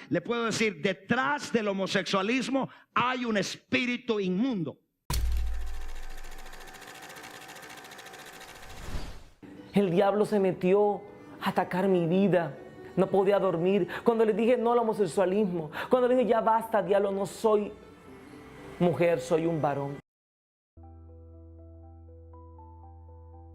le puedo decir, detrás del homosexualismo hay un espíritu inmundo. El diablo se metió a atacar mi vida. No podía dormir. Cuando le dije no al homosexualismo, cuando le dije ya basta, diablo, no soy mujer, soy un varón.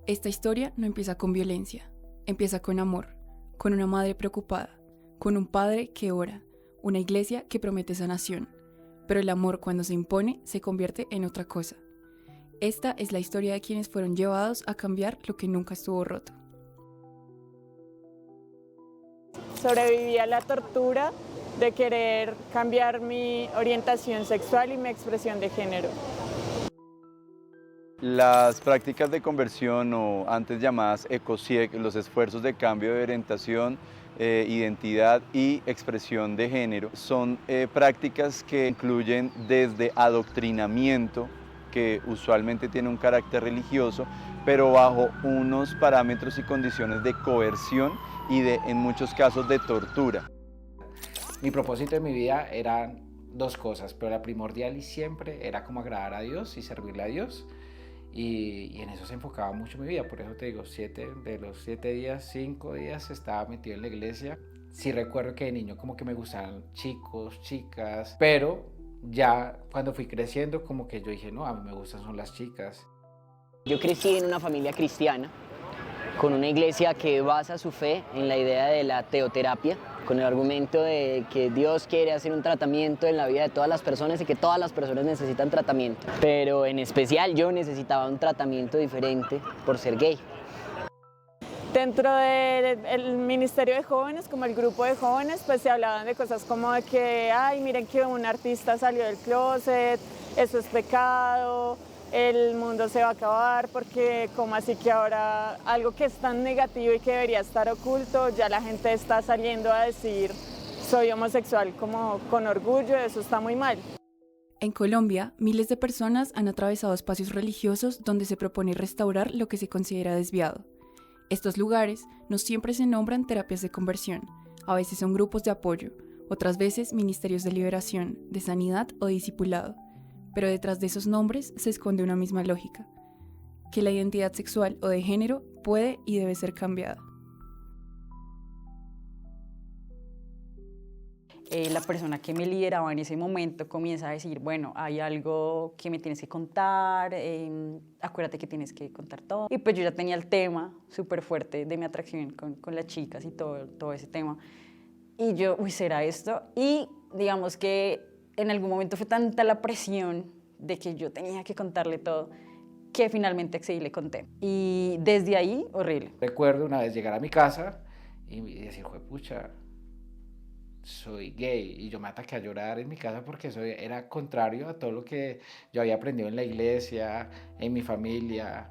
Esta historia no empieza con violencia, empieza con amor, con una madre preocupada, con un padre que ora, una iglesia que promete sanación, pero el amor cuando se impone se convierte en otra cosa. Esta es la historia de quienes fueron llevados a cambiar lo que nunca estuvo roto. Sobreviví a la tortura de querer cambiar mi orientación sexual y mi expresión de género. Las prácticas de conversión, o antes llamadas ECOSIEC, los esfuerzos de cambio de orientación, identidad y expresión de género, son prácticas que incluyen desde adoctrinamiento, que usualmente tiene un carácter religioso, pero bajo unos parámetros y condiciones de coerción y en muchos casos de tortura. Mi propósito de mi vida eran dos cosas, pero la primordial y siempre era como agradar a Dios y servirle a Dios. Y en eso se enfocaba mucho mi vida, por eso te digo, de los 7 días, 5 días estaba metido en la iglesia. Sí recuerdo que de niño como que me gustaban chicos, chicas, pero ya cuando fui creciendo como que yo dije, no, a mí me gustan son las chicas. Yo crecí en una familia cristiana, con una iglesia que basa su fe en la idea de la teoterapia, con el argumento de que Dios quiere hacer un tratamiento en la vida de todas las personas y que todas las personas necesitan tratamiento. Pero en especial yo necesitaba un tratamiento diferente por ser gay. Dentro del Ministerio de Jóvenes, como el grupo de jóvenes, pues se hablaban de cosas como de que, ay, miren que un artista salió del closet, eso es pecado, el mundo se va a acabar, porque como así que ahora algo que es tan negativo y que debería estar oculto, ya la gente está saliendo a decir soy homosexual como con orgullo, eso está muy mal. En Colombia, miles de personas han atravesado espacios religiosos donde se propone restaurar lo que se considera desviado. Estos lugares no siempre se nombran terapias de conversión, a veces son grupos de apoyo, otras veces ministerios de liberación, de sanidad o discipulado. Pero detrás de esos nombres se esconde una misma lógica, que la identidad sexual o de género puede y debe ser cambiada. La persona que me lideraba en ese momento comienza a decir, bueno, hay algo que me tienes que contar, acuérdate que tienes que contar todo. Y pues yo ya tenía el tema súper fuerte de mi atracción con las chicas y todo ese tema. Y yo, uy, ¿será esto? Y digamos que en algún momento fue tanta la presión de que yo tenía que contarle todo, que finalmente accedí y le conté. Y desde ahí, horrible. Recuerdo una vez llegar a mi casa y decir, juepucha, soy gay, y yo me ataqué a llorar en mi casa porque eso era contrario a todo lo que yo había aprendido en la iglesia, en mi familia,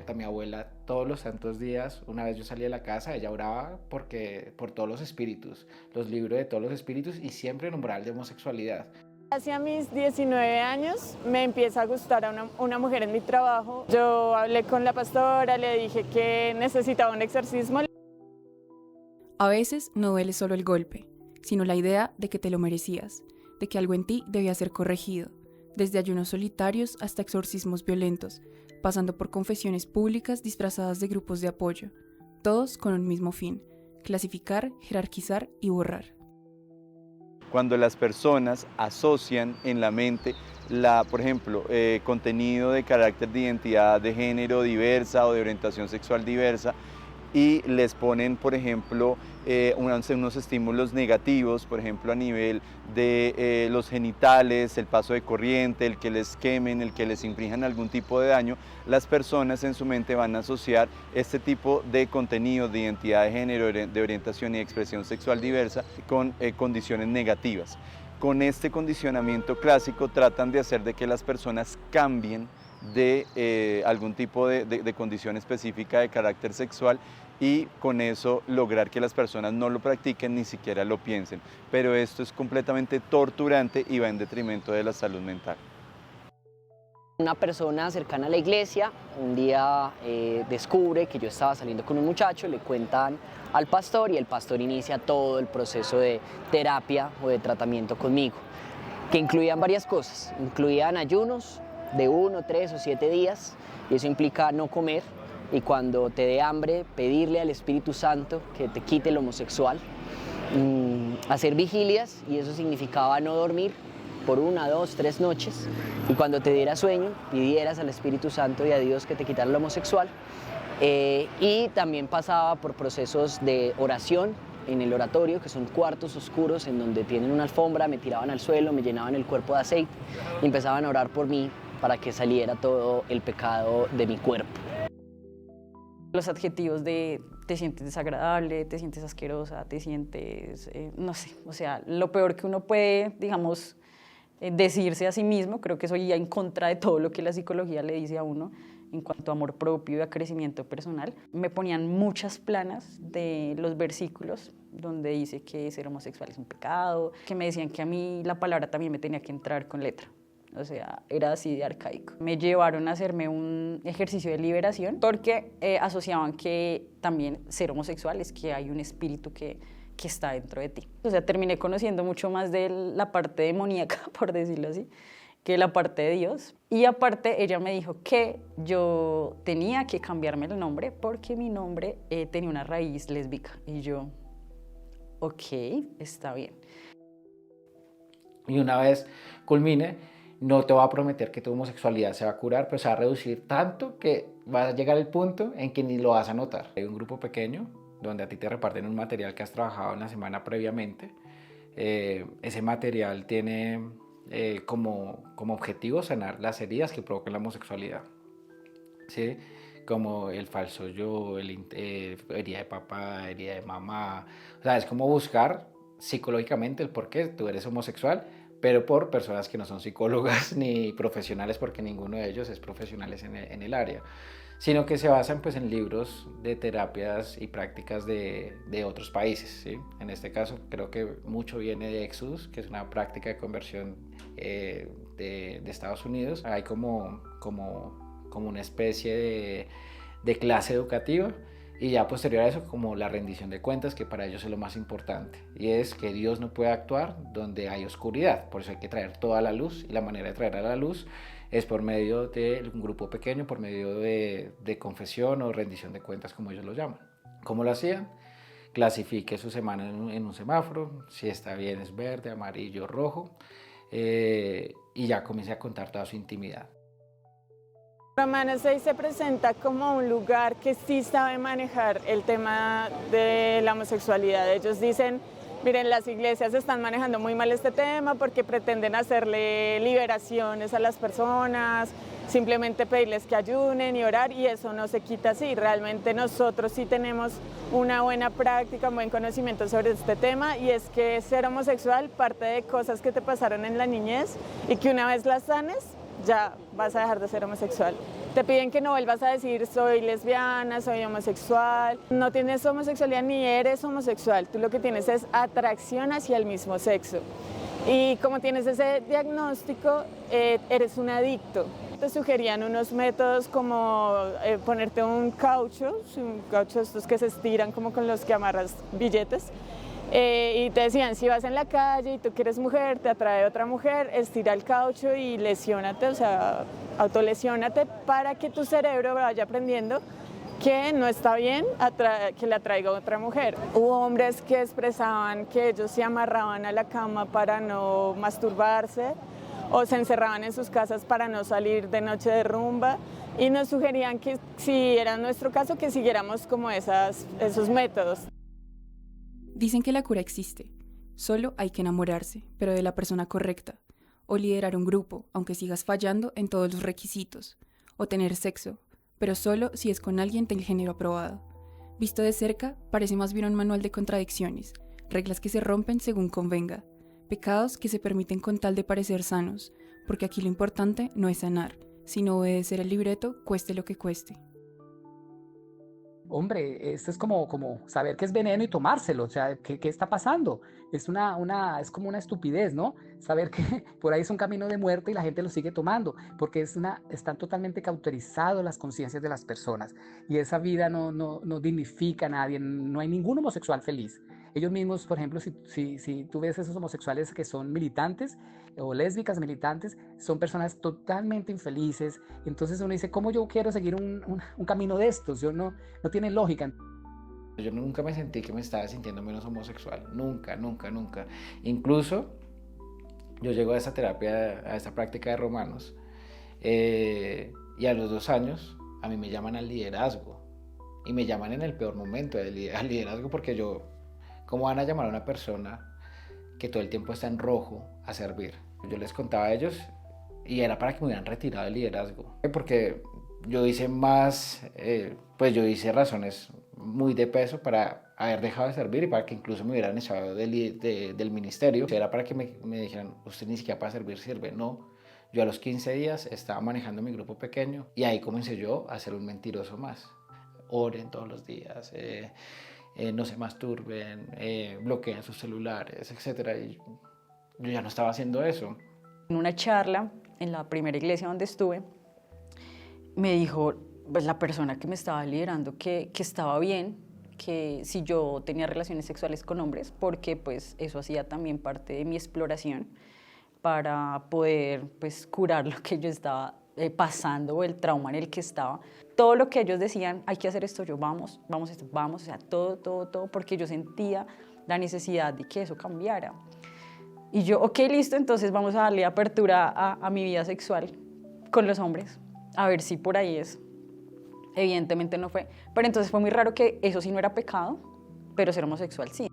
a mi abuela todos los santos días. Una vez yo salí de la casa, ella oraba por todos los espíritus, los libros de todos los espíritus, y siempre nombraba el de homosexualidad. Hacia mis 19 años me empieza a gustar a una mujer en mi trabajo. Yo hablé con la pastora, le dije que necesitaba un exorcismo. A veces no duele solo el golpe, sino la idea de que te lo merecías, de que algo en ti debía ser corregido, desde ayunos solitarios hasta exorcismos violentos, pasando por confesiones públicas disfrazadas de grupos de apoyo, todos con un mismo fin: clasificar, jerarquizar y borrar. Cuando las personas asocian en la mente, por ejemplo, contenido de carácter de identidad de género diversa o de orientación sexual diversa, y les ponen, por ejemplo, unos estímulos negativos, por ejemplo, a nivel de los genitales, el paso de corriente, el que les quemen, el que les inflijan algún tipo de daño, las personas en su mente van a asociar este tipo de contenidos de identidad de género, de orientación y expresión sexual diversa con condiciones negativas. Con este condicionamiento clásico tratan de hacer de que las personas cambien de algún tipo de condición específica de carácter sexual, y con eso lograr que las personas no lo practiquen, ni siquiera lo piensen. Pero esto es completamente torturante y va en detrimento de la salud mental. Una persona cercana a la iglesia un día descubre que yo estaba saliendo con un muchacho, le cuentan al pastor y el pastor inicia todo el proceso de terapia o de tratamiento conmigo, que incluían varias cosas. Incluían ayunos de 1, 3 o 7 días, y eso implica no comer, y cuando te dé hambre pedirle al Espíritu Santo que te quite lo homosexual, hacer vigilias, y eso significaba no dormir por 1, 2, 3 noches, y cuando te diera sueño pidieras al Espíritu Santo y a Dios que te quitara lo homosexual. Y también pasaba por procesos de oración en el oratorio, que son cuartos oscuros en donde tienen una alfombra, me tiraban al suelo, me llenaban el cuerpo de aceite y empezaban a orar por mí para que saliera todo el pecado de mi cuerpo. Los adjetivos de te sientes desagradable, te sientes asquerosa, te sientes, no sé, o sea, lo peor que uno puede, digamos, decirse a sí mismo, creo que eso ya en contra de todo lo que la psicología le dice a uno en cuanto a amor propio y a crecimiento personal. Me ponían muchas planas de los versículos donde dice que ser homosexual es un pecado, que me decían que a mí la palabra también me tenía que entrar con letra. O sea, era así de arcaico. Me llevaron a hacerme un ejercicio de liberación porque asociaban que también ser homosexual es que hay un espíritu que está dentro de ti. O sea, terminé conociendo mucho más de la parte demoníaca, por decirlo así, que la parte de Dios. Y aparte, ella me dijo que yo tenía que cambiarme el nombre porque mi nombre tenía una raíz lésbica. Y yo, ok, está bien. Y una vez culmine, no te va a prometer que tu homosexualidad se va a curar, pero se va a reducir tanto que va a llegar el punto en que ni lo vas a notar. Hay un grupo pequeño donde a ti te reparten un material que has trabajado en la semana previamente. Ese material tiene como objetivo sanar las heridas que provocan la homosexualidad, ¿sí? Como el falso yo, herida de papá, herida de mamá. O sea, es como buscar psicológicamente el por qué tú eres homosexual, pero por personas que no son psicólogas ni profesionales, porque ninguno de ellos es profesionales en el área, sino que se basan pues en libros de terapias y prácticas de otros países, ¿sí? En este caso creo que mucho viene de Exodus, que es una práctica de conversión de Estados Unidos. Hay como una especie de clase educativa, y ya posterior a eso como la rendición de cuentas, que para ellos es lo más importante, y es que Dios no puede actuar donde hay oscuridad, por eso hay que traer toda la luz, y la manera de traer a la luz es por medio de un grupo pequeño, por medio de confesión o rendición de cuentas, como ellos lo llaman. ¿Cómo lo hacían? Clasifique su semana en un semáforo, si está bien es verde, amarillo, rojo, y ya comience a contar toda su intimidad. Romano 6 se presenta como un lugar que sí sabe manejar el tema de la homosexualidad. Ellos dicen, miren, las iglesias están manejando muy mal este tema porque pretenden hacerle liberaciones a las personas, simplemente pedirles que ayunen y orar, y eso no se quita así. Realmente nosotros sí tenemos una buena práctica, un buen conocimiento sobre este tema, y es que ser homosexual parte de cosas que te pasaron en la niñez y que una vez las sanes, ya vas a dejar de ser homosexual. Te piden que no vuelvas a decir soy lesbiana, soy homosexual. No tienes homosexualidad ni eres homosexual. Tú lo que tienes es atracción hacia el mismo sexo. Y como tienes ese diagnóstico, eres un adicto. Te sugerían unos métodos como ponerte un caucho estos que se estiran como con los que amarras billetes. Y te decían, si vas en la calle y tú que eres mujer, te atrae otra mujer, estira el caucho y lesiónate, o sea, autolesiónate para que tu cerebro vaya aprendiendo que no está bien que le atraiga otra mujer. Hubo hombres que expresaban que ellos se amarraban a la cama para no masturbarse, o se encerraban en sus casas para no salir de noche de rumba, y nos sugerían que si era nuestro caso, que siguiéramos como esos métodos. Dicen que la cura existe, solo hay que enamorarse, pero de la persona correcta, o liderar un grupo, aunque sigas fallando en todos los requisitos, o tener sexo, pero solo si es con alguien del género aprobado. Visto de cerca, parece más bien un manual de contradicciones, reglas que se rompen según convenga, pecados que se permiten con tal de parecer sanos, porque aquí lo importante no es sanar, sino obedecer el libreto, cueste lo que cueste. hombre, esto es como saber que es veneno y tomárselo, o sea, ¿qué está pasando? Es como una estupidez, ¿no? Saber que por ahí es un camino de muerte y la gente lo sigue tomando, porque están totalmente cauterizados las conciencias de las personas, y esa vida no dignifica a nadie, no hay ningún homosexual feliz. Ellos mismos, por ejemplo, si tú ves esos homosexuales que son militantes o lésbicas militantes, son personas totalmente infelices. Entonces uno dice, ¿cómo yo quiero seguir un camino de estos? No tiene lógica. Yo nunca me sentí que me estaba sintiendo menos homosexual, nunca. Incluso yo llego a esa terapia, a esa práctica de Romanos, y a los 2 años a mí me llaman al liderazgo, y me llaman en el peor momento al liderazgo, porque ¿cómo van a llamar a una persona que todo el tiempo está en rojo a servir? Yo les contaba a ellos y era para que me hubieran retirado del liderazgo, porque yo hice yo hice razones muy de peso para haber dejado de servir y para que incluso me hubieran echado del ministerio. Era para que me dijeran, usted ni siquiera para servir sirve. No, yo a los 15 días estaba manejando mi grupo pequeño y ahí comencé yo a ser un mentiroso más. Oren todos los días, no se masturben, bloqueen sus celulares, etc. Y yo ya no estaba haciendo eso. En una charla en la primera iglesia donde estuve, me dijo pues, la persona que me estaba liderando que estaba bien, que si yo tenía relaciones sexuales con hombres, porque pues eso hacía también parte de mi exploración para poder pues curar lo que yo estaba pasando o el trauma en el que estaba. Todo lo que ellos decían, hay que hacer esto, yo vamos, o sea, todo, porque yo sentía la necesidad de que eso cambiara. Y yo, ok, listo, entonces vamos a darle apertura a mi vida sexual con los hombres, a ver si por ahí es. Evidentemente no fue, pero entonces fue muy raro que eso sí no era pecado, pero ser homosexual sí.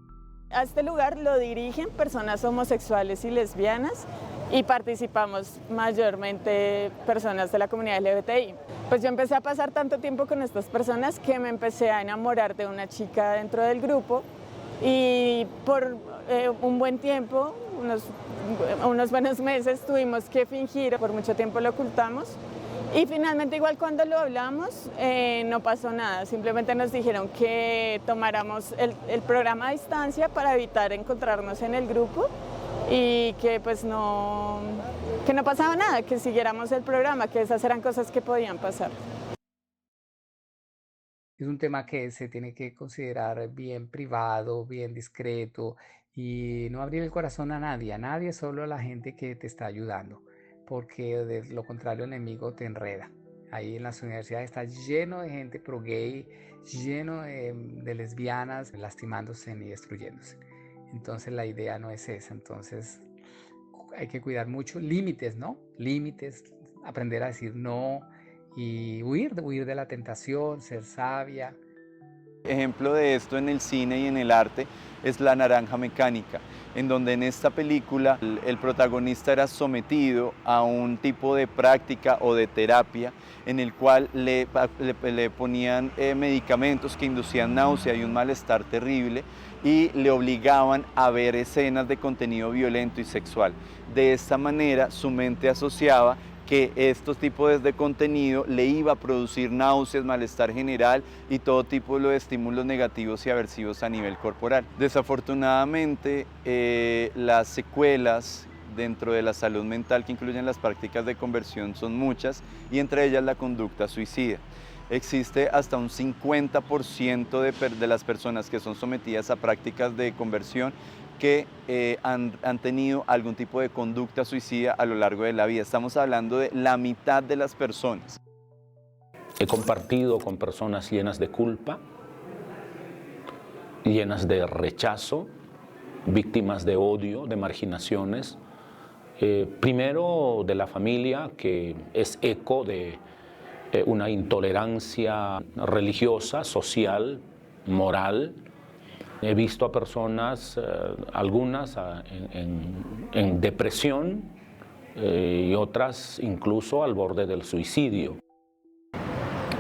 A este lugar lo dirigen personas homosexuales y lesbianas y participamos mayormente personas de la comunidad LGBTI. Pues yo empecé a pasar tanto tiempo con estas personas que me empecé a enamorar de una chica dentro del grupo y por un buen tiempo, unos buenos meses, tuvimos que fingir, por mucho tiempo lo ocultamos. Y finalmente, igual cuando lo hablamos, no pasó nada. Simplemente nos dijeron que tomáramos el programa a distancia para evitar encontrarnos en el grupo y que pues no pasaba nada, que siguiéramos el programa, que esas eran cosas que podían pasar. Es un tema que se tiene que considerar bien privado, bien discreto, y no abrir el corazón a nadie, solo a la gente que te está ayudando, porque de lo contrario el enemigo te enreda. Ahí en las universidades está lleno de gente pro gay, lleno de lesbianas lastimándose y destruyéndose. Entonces la idea no es esa. Entonces hay que cuidar mucho límites, ¿no? Límites, aprender a decir no y huir de la tentación, ser sabia. Ejemplo de esto en el cine y en el arte es La Naranja Mecánica, en donde en esta película el protagonista era sometido a un tipo de práctica o de terapia en el cual le ponían medicamentos que inducían náusea y un malestar terrible y le obligaban a ver escenas de contenido violento y sexual. De esta manera su mente asociaba que estos tipos de contenido le iba a producir náuseas, malestar general y todo tipo de estímulos negativos y aversivos a nivel corporal. Desafortunadamente, las secuelas dentro de la salud mental que incluyen las prácticas de conversión son muchas y entre ellas la conducta suicida. Existe hasta un 50% de las personas que son sometidas a prácticas de conversión que han tenido algún tipo de conducta suicida a lo largo de la vida. Estamos hablando de la mitad de las personas. He compartido con personas llenas de culpa, llenas de rechazo, víctimas de odio, de marginaciones. Primero de la familia, que es eco de una intolerancia religiosa, social, moral. He visto a personas, algunas en depresión y otras incluso al borde del suicidio.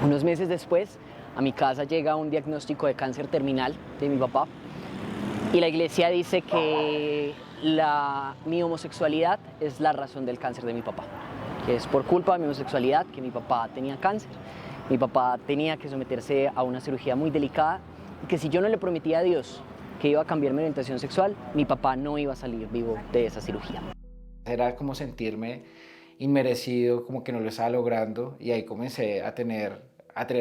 Unos meses después, a mi casa llega un diagnóstico de cáncer terminal de mi papá y la iglesia dice que mi homosexualidad es la razón del cáncer de mi papá, que es por culpa de mi homosexualidad que mi papá tenía cáncer. Mi papá tenía que someterse a una cirugía muy delicada y que si yo no le prometía a Dios que iba a cambiar mi orientación sexual, mi papá no iba a salir vivo de esa cirugía. Era como sentirme inmerecido, como que no lo estaba logrando, y ahí comencé a tener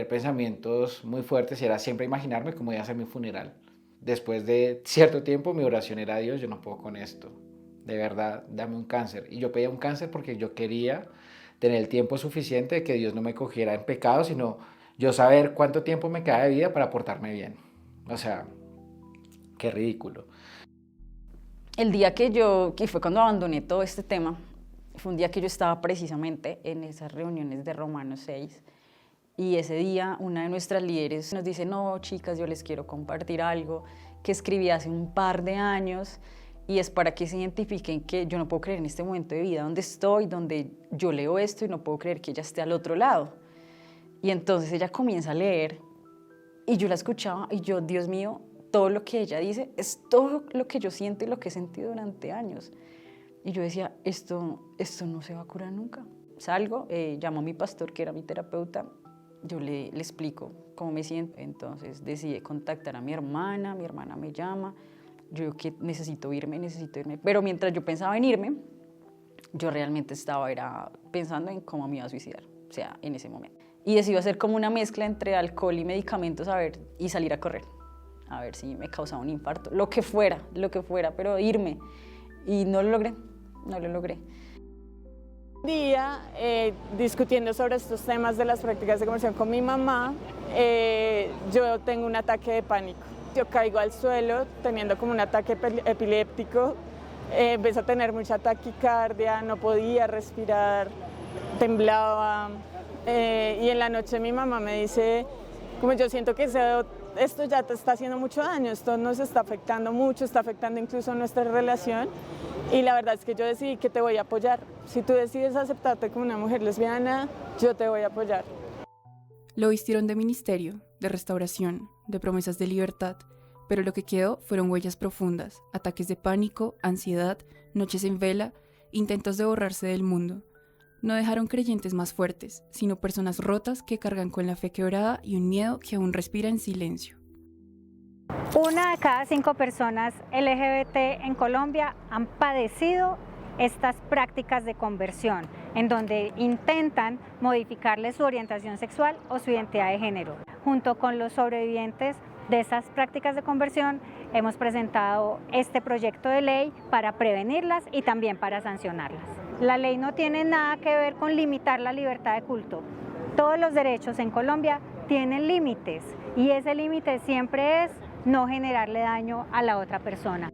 pensamientos muy fuertes y era siempre imaginarme cómo iba a ser mi funeral. Después de cierto tiempo mi oración era: Dios, yo no puedo con esto, de verdad, dame un cáncer. Y yo pedía un cáncer porque yo quería tener el tiempo suficiente de que Dios no me cogiera en pecado, sino yo saber cuánto tiempo me queda de vida para portarme bien. O sea, qué ridículo. El día que fue cuando abandoné todo este tema, fue un día que yo estaba precisamente en esas reuniones de Romanos 6, y ese día una de nuestras líderes nos dice: no, chicas, yo les quiero compartir algo que escribí hace un par de años, y es para que se identifiquen que yo no puedo creer en este momento de vida donde estoy, donde yo leo esto y no puedo creer que ella esté al otro lado. Y entonces ella comienza a leer y yo la escuchaba y yo, Dios mío, todo lo que ella dice es todo lo que yo siento y lo que he sentido durante años. Y yo decía, esto no se va a curar nunca. Salgo, llamo a mi pastor, que era mi terapeuta, yo le explico cómo me siento. Entonces decidí contactar a mi hermana me llama, yo que necesito irme. Pero mientras yo pensaba en irme, yo realmente estaba pensando en cómo me iba a suicidar, o sea, en ese momento. Y decidí hacer como una mezcla entre alcohol y medicamentos, y salir a correr, a ver si me causaba un infarto, lo que fuera, pero irme. Y no lo logré. Un día, discutiendo sobre estos temas de las prácticas de conversión con mi mamá, yo tengo un ataque de pánico. Yo caigo al suelo teniendo como un ataque epiléptico, empecé a tener mucha taquicardia, no podía respirar, temblaba. Y en la noche mi mamá me dice, como yo siento que esto ya te está haciendo mucho daño, esto nos está afectando mucho, está afectando incluso nuestra relación. Y la verdad es que yo decidí que te voy a apoyar. Si tú decides aceptarte como una mujer lesbiana, yo te voy a apoyar. Lo vistieron de ministerio, de restauración, de promesas de libertad, pero lo que quedó fueron huellas profundas, ataques de pánico, ansiedad, noches en vela, intentos de borrarse del mundo. No dejaron creyentes más fuertes, sino personas rotas que cargan con la fe quebrada y un miedo que aún respira en silencio. 1 de cada 5 personas LGBT en Colombia han padecido estas prácticas de conversión, en donde intentan modificarle su orientación sexual o su identidad de género. Junto con los sobrevivientes de esas prácticas de conversión, hemos presentado este proyecto de ley para prevenirlas y también para sancionarlas. La ley no tiene nada que ver con limitar la libertad de culto. Todos los derechos en Colombia tienen límites y ese límite siempre es no generarle daño a la otra persona.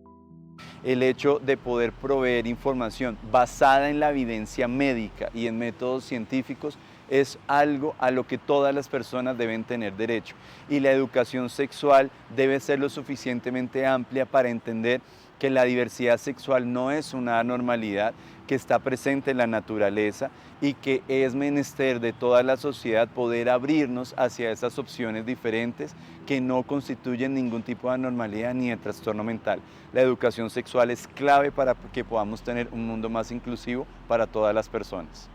El hecho de poder proveer información basada en la evidencia médica y en métodos científicos es algo a lo que todas las personas deben tener derecho. Y la educación sexual debe ser lo suficientemente amplia para entender que la diversidad sexual no es una anormalidad, que está presente en la naturaleza y que es menester de toda la sociedad poder abrirnos hacia esas opciones diferentes que no constituyen ningún tipo de anormalidad ni de trastorno mental. La educación sexual es clave para que podamos tener un mundo más inclusivo para todas las personas.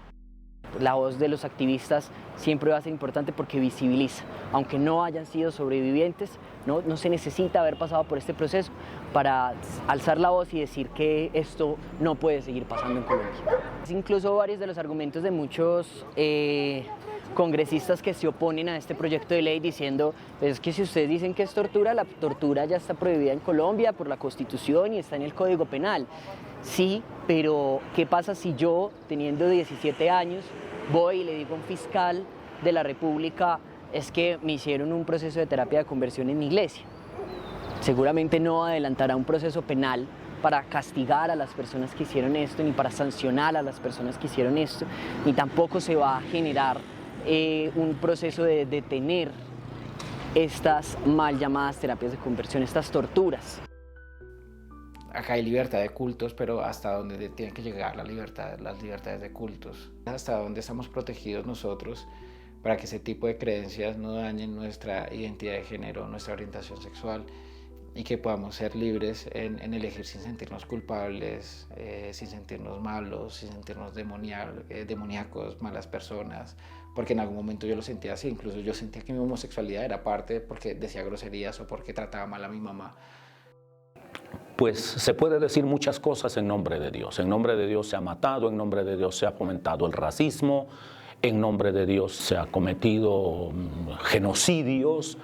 La voz de los activistas siempre va a ser importante porque visibiliza, aunque no hayan sido sobrevivientes, no se necesita haber pasado por este proceso para alzar la voz y decir que esto no puede seguir pasando en Colombia. Incluso varios de los argumentos de muchos congresistas que se oponen a este proyecto de ley diciendo, pues es que si ustedes dicen que es tortura, la tortura ya está prohibida en Colombia por la Constitución y está en el Código Penal. Sí, pero ¿qué pasa si yo, teniendo 17 años, voy y le digo a un fiscal de la República, es que me hicieron un proceso de terapia de conversión en mi iglesia? Seguramente no adelantará un proceso penal para castigar a las personas que hicieron esto, ni para sancionar a las personas que hicieron esto, ni tampoco se va a generar un proceso de detener estas mal llamadas terapias de conversión, estas torturas. Acá hay libertad de cultos, pero hasta dónde tiene que llegar las libertades de cultos, hasta dónde estamos protegidos nosotros para que ese tipo de creencias no dañen nuestra identidad de género, nuestra orientación sexual. y que podamos ser libres en elegir sin sentirnos culpables, sin sentirnos malos, sin sentirnos demoníacos, malas personas, porque en algún momento yo lo sentía así, incluso yo sentía que mi homosexualidad era parte porque decía groserías o porque trataba mal a mi mamá. Pues se puede decir muchas cosas en nombre de Dios. En nombre de Dios se ha matado, en nombre de Dios se ha fomentado el racismo, en nombre de Dios se ha cometido genocidios,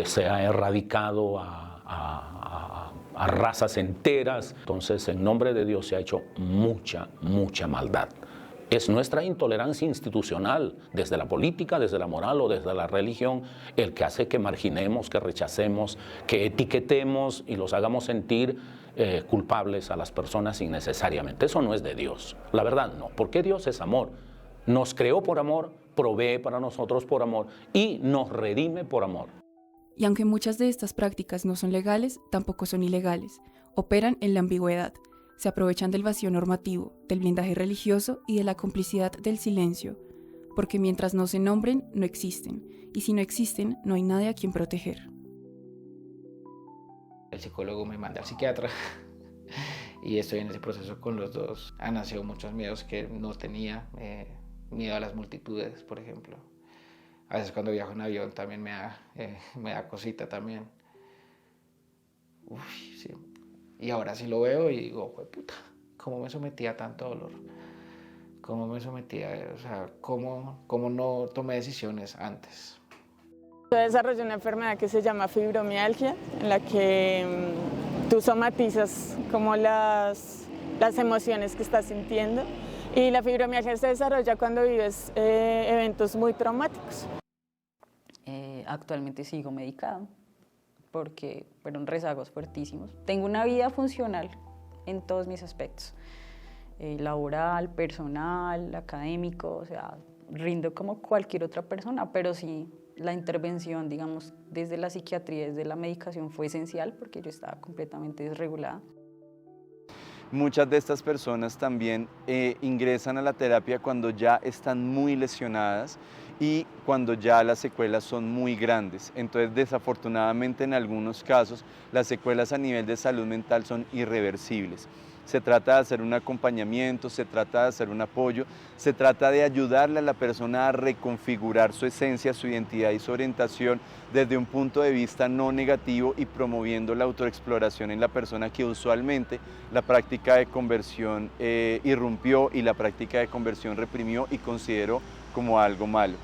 se ha erradicado a razas enteras. Entonces, en nombre de Dios se ha hecho mucha maldad. Es nuestra intolerancia institucional, desde la política, desde la moral o desde la religión, el que hace que marginemos, que rechacemos, que etiquetemos y los hagamos sentir culpables a las personas innecesariamente. Eso no es de Dios. La verdad no, porque Dios es amor. Nos creó por amor, provee para nosotros por amor y nos redime por amor. Y aunque muchas de estas prácticas no son legales, tampoco son ilegales. Operan en la ambigüedad. Se aprovechan del vacío normativo, del blindaje religioso y de la complicidad del silencio. Porque mientras no se nombren, no existen. Y si no existen, no hay nadie a quien proteger. El psicólogo me manda al psiquiatra y estoy en ese proceso con los dos. Han nacido muchos miedos que no tenía. Miedo a las multitudes, por ejemplo. A veces cuando viajo en avión también me da cosita también. Uf, sí. Y ahora sí lo veo y digo, puta, ¿cómo me sometía a tanto dolor? ¿Cómo me sometía? O sea, ¿cómo no tomé decisiones antes? Yo desarrollé una enfermedad que se llama fibromialgia, en la que tú somatizas como las emociones que estás sintiendo. Y la fibromialgia se desarrolla cuando vives eventos muy traumáticos. Actualmente sigo medicada porque fueron rezagos fuertísimos. Tengo una vida funcional en todos mis aspectos, laboral, personal, académico, o sea, rindo como cualquier otra persona, pero sí la intervención, digamos, desde la psiquiatría, desde la medicación fue esencial porque yo estaba completamente desregulada. Muchas de estas personas también ingresan a la terapia cuando ya están muy lesionadas y cuando ya las secuelas son muy grandes. Entonces, desafortunadamente, en algunos casos, las secuelas a nivel de salud mental son irreversibles. Se trata de hacer un acompañamiento, se trata de hacer un apoyo, se trata de ayudarle a la persona a reconfigurar su esencia, su identidad y su orientación desde un punto de vista no negativo y promoviendo la autoexploración en la persona que usualmente la práctica de conversión irrumpió y la práctica de conversión reprimió y consideró como algo malo.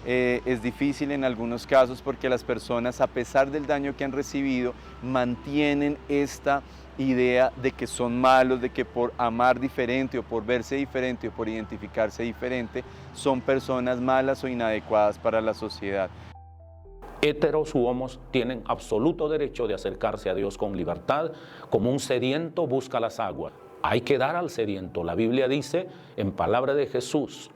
Es difícil en algunos casos porque las personas, a pesar del daño que han recibido, mantienen esta idea de que son malos, de que por amar diferente o por verse diferente o por identificarse diferente son personas malas o inadecuadas para la sociedad. Heteros u homos tienen absoluto derecho de acercarse a Dios con libertad, como un sediento busca las aguas. Hay que dar al sediento. La Biblia dice, en palabra de Jesús,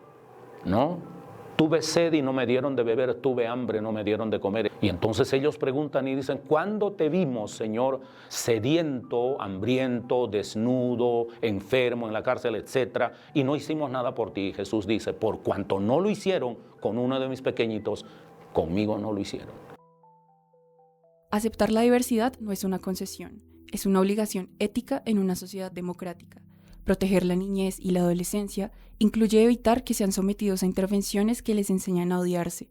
¿no? Tuve sed y no me dieron de beber, tuve hambre, no me dieron de comer. Y entonces ellos preguntan y dicen, ¿cuándo te vimos, Señor, sediento, hambriento, desnudo, enfermo, en la cárcel, etcétera? Y no hicimos nada por ti. Y Jesús dice, por cuanto no lo hicieron con uno de mis pequeñitos, conmigo no lo hicieron. Aceptar la diversidad no es una concesión, es una obligación ética en una sociedad democrática. Proteger la niñez y la adolescencia incluye evitar que sean sometidos a intervenciones que les enseñan a odiarse.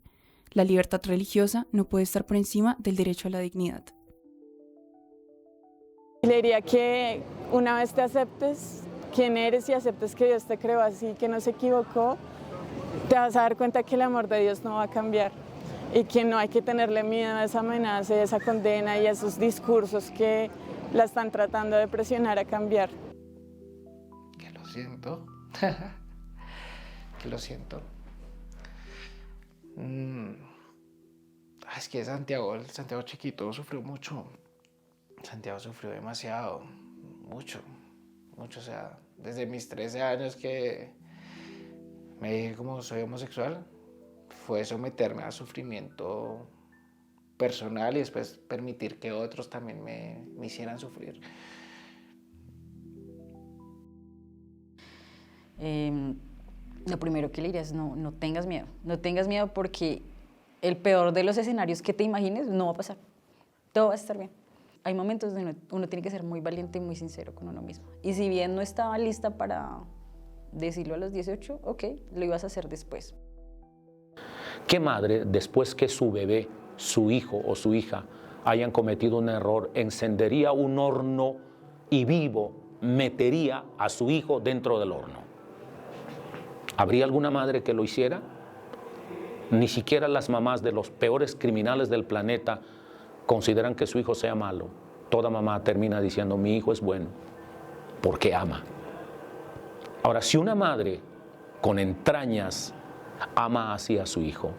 La libertad religiosa no puede estar por encima del derecho a la dignidad. Le diría que una vez te aceptes quién eres y aceptes que Dios te creó así, que no se equivocó, te vas a dar cuenta que el amor de Dios no va a cambiar y que no hay que tenerle miedo a esa amenaza, a esa condena y a esos discursos que la están tratando de presionar a cambiar. Que lo siento. Es que Santiago, el Santiago chiquito, sufrió mucho. Santiago sufrió demasiado, mucho, o sea, desde mis 13 años que me dije como soy homosexual, fue someterme a sufrimiento personal y después permitir que otros también me hicieran sufrir. Lo primero que le diría es no tengas miedo porque el peor de los escenarios que te imagines no va a pasar, todo va a estar bien. hay momentos donde uno tiene que ser muy valiente y muy sincero con uno mismo. Y si bien no estaba lista para decirlo a los 18, ok, lo ibas a hacer después. ¿Qué madre, después que su bebé, su hijo o su hija hayan cometido un error, encendería un horno y vivo metería a su hijo dentro del horno? ¿Habría alguna madre que lo hiciera? Ni siquiera las mamás de los peores criminales del planeta consideran que su hijo sea malo. Toda mamá termina diciendo, mi hijo es bueno, porque ama. Ahora, si una madre con entrañas ama así a su hijo,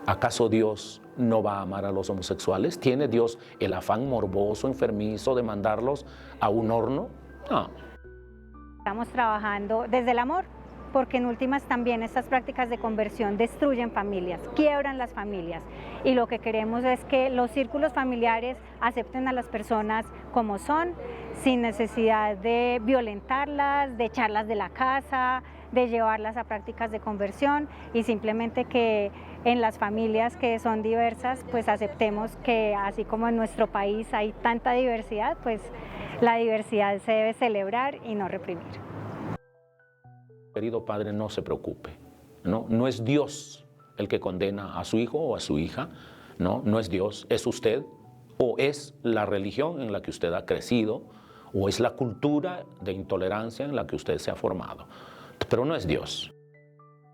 ¿acaso Dios no va a amar a los homosexuales? ¿Tiene Dios el afán morboso, enfermizo de mandarlos a un horno? No. Estamos trabajando desde el amor, porque en últimas también estas prácticas de conversión destruyen familias, quiebran las familias, y lo que queremos es que los círculos familiares acepten a las personas como son, sin necesidad de violentarlas, de echarlas de la casa, de llevarlas a prácticas de conversión, y simplemente que en las familias que son diversas, pues aceptemos que así como en nuestro país hay tanta diversidad, pues la diversidad se debe celebrar y no reprimir. Querido padre, no se preocupe, no es Dios el que condena a su hijo o a su hija, no es Dios, es usted, o es la religión en la que usted ha crecido, o es la cultura de intolerancia en la que usted se ha formado, pero no es Dios.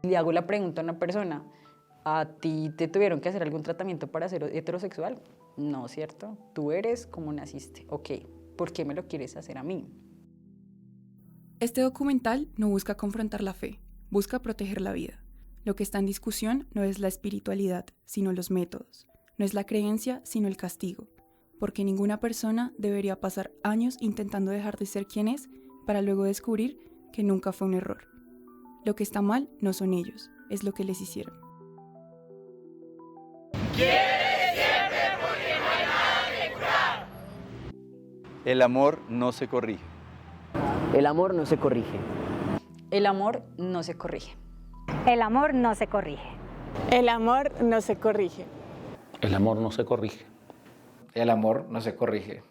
Le hago la pregunta a una persona, ¿a ti te tuvieron que hacer algún tratamiento para ser heterosexual? No, ¿cierto? Tú eres como naciste. Ok, ¿por qué me lo quieres hacer a mí? Este documental no busca confrontar la fe, busca proteger la vida. Lo que está en discusión no es la espiritualidad, sino los métodos. No es la creencia, sino el castigo. Porque ninguna persona debería pasar años intentando dejar de ser quien es para luego descubrir que nunca fue un error. Lo que está mal no son ellos, es lo que les hicieron. El amor no se corrige. El amor no se corrige. El amor no se corrige. El amor no se corrige. El amor no se corrige. El amor no se corrige. El amor no se corrige.